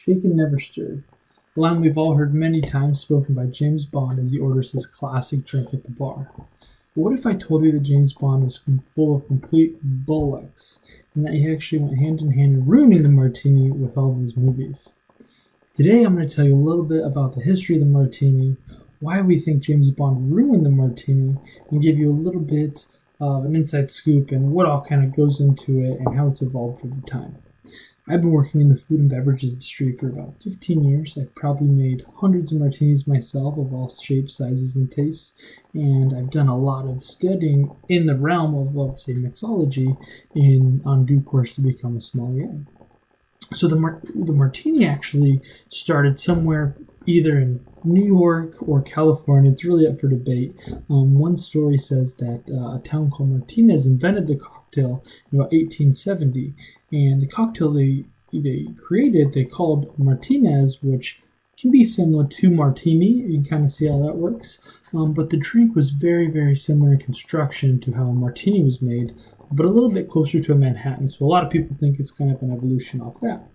shaken, never stirred. A line we've all heard many times spoken by James Bond as he orders his classic drink at the bar. But what if I told you that James Bond was full of complete bollocks, and that he actually went hand in hand in ruining the martini with all of his movies? Today I'm going to tell you a little bit about the history of the martini, why we think James Bond ruined the martini, and give you a little bit of an inside scoop and what all kind of goes into it and how it's evolved over time. I've been working in the food and beverage industry for about 15 years. I've probably made hundreds of martinis myself of all shapes, sizes, and tastes, and I've done a lot of studying in the realm of say, mixology on due course to become a sommelier. So the martini actually started somewhere either in New York or California. It's really up for debate. One story says that a town called Martinez invented the cocktail in about 1870, and the cocktail they created they called Martinez, which can be similar to martini. You can kind of see how that works. But the drink was very, very similar in construction to how a martini was made, but a little bit closer to a Manhattan. So a lot of people think it's kind of an evolution off that.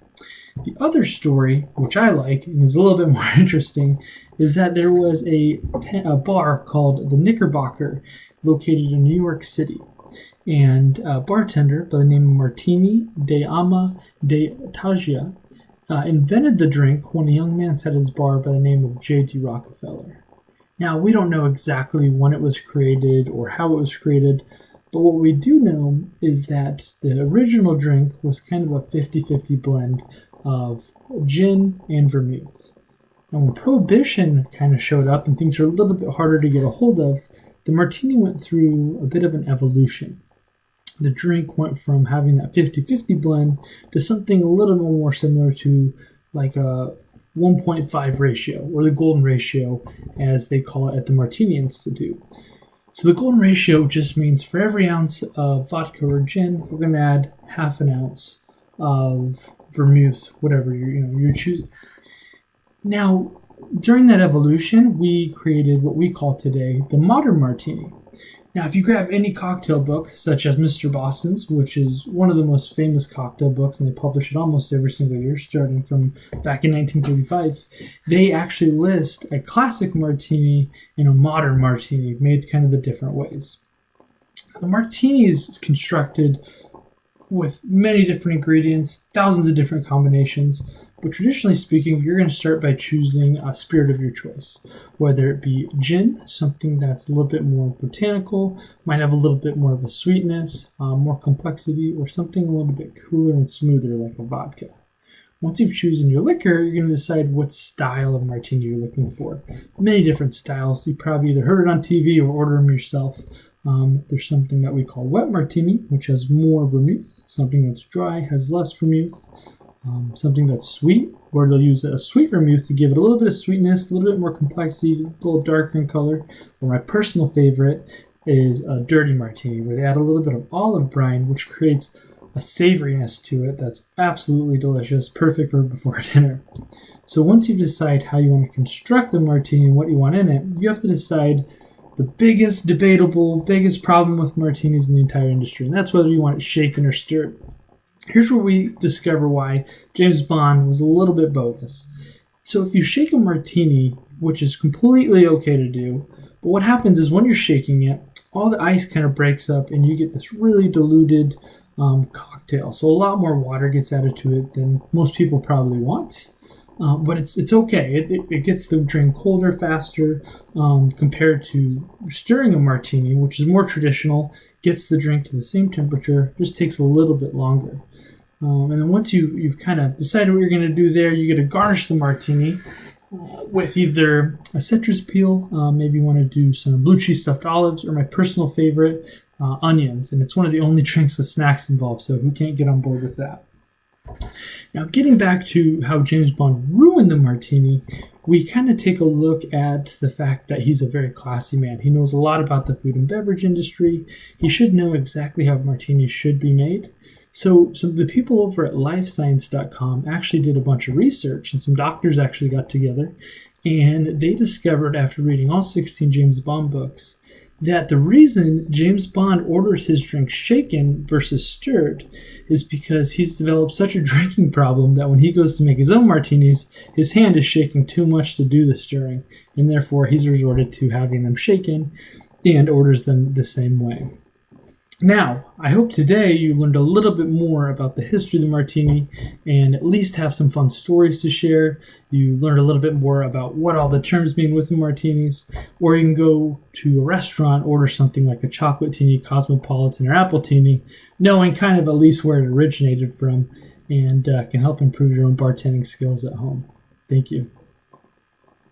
The other story, which I like and is a little bit more interesting, is that there was a bar called the Knickerbocker located in New York City. And a bartender by the name of Martini de Ama de Tagia invented the drink when a young man sat at his bar by the name of J.D. Rockefeller. Now, we don't know exactly when it was created or how it was created, but what we do know is that the original drink was kind of a 50-50 blend of gin and vermouth. And when Prohibition kind of showed up and things were a little bit harder to get a hold of, the martini went through a bit of an evolution. The drink went from having that 50-50 blend to something a little bit more similar to like a 1.5 ratio, or the golden ratio as they call it at the Martini Institute. So the golden ratio just means for every ounce of vodka or gin, we're going to add half an ounce of vermouth, whatever you're choosing. Now, during that evolution, we created what we call today the modern martini. Now, if you grab any cocktail book, such as Mr. Boston's, which is one of the most famous cocktail books, and they publish it almost every single year, starting from back in 1935, they actually list a classic martini and a modern martini, made kind of the different ways. The martini is constructed with many different ingredients, thousands of different combinations, but traditionally speaking, you're going to start by choosing a spirit of your choice, whether it be gin, something that's a little bit more botanical, might have a little bit more of a sweetness, more complexity, or something a little bit cooler and smoother like a vodka. Once you've chosen your liquor, you're going to decide what style of martini you're looking for. Many different styles. You probably either heard it on TV or order them yourself. There's something that we call wet martini, which has more vermouth. Something that's dry has less vermouth. Something that's sweet, where they'll use a sweet vermouth to give it a little bit of sweetness, a little bit more complexity, a little darker in color. Or my personal favorite is a dirty martini, where they add a little bit of olive brine, which creates a savoriness to it that's absolutely delicious, perfect for before dinner. So once you decide how you want to construct the martini and what you want in it, you have to decide the biggest problem with martinis in the entire industry, and that's whether you want it shaken or stirred. Here's where we discover why James Bond was a little bit bogus. So if you shake a martini, which is completely okay to do, but what happens is when you're shaking it, all the ice kind of breaks up and you get this really diluted cocktail. So a lot more water gets added to it than most people probably want. But it's okay. It gets the drink colder faster compared to stirring a martini, which is more traditional, gets the drink to the same temperature, just takes a little bit longer. And then once you've kind of decided what you're going to do there, you get to garnish the martini with either a citrus peel, maybe you want to do some blue cheese stuffed olives, or my personal favorite, onions. And it's one of the only drinks with snacks involved, so who can't get on board with that? Now, getting back to how James Bond ruined the martini, we kind of take a look at the fact that he's a very classy man. He knows a lot about the food and beverage industry. He should know exactly how martinis should be made. So the people over at lifescience.com actually did a bunch of research, and some doctors actually got together, and they discovered after reading all 16 James Bond books that the reason James Bond orders his drink shaken versus stirred is because he's developed such a drinking problem that when he goes to make his own martinis, his hand is shaking too much to do the stirring, and therefore he's resorted to having them shaken and orders them the same way. Now, I hope today you learned a little bit more about the history of the martini and at least have some fun stories to share. You learned a little bit more about what all the terms mean with the martinis, or you can go to a restaurant, order something like a chocolatini, cosmopolitan, or appletini, knowing kind of at least where it originated from, and can help improve your own bartending skills at home. Thank you.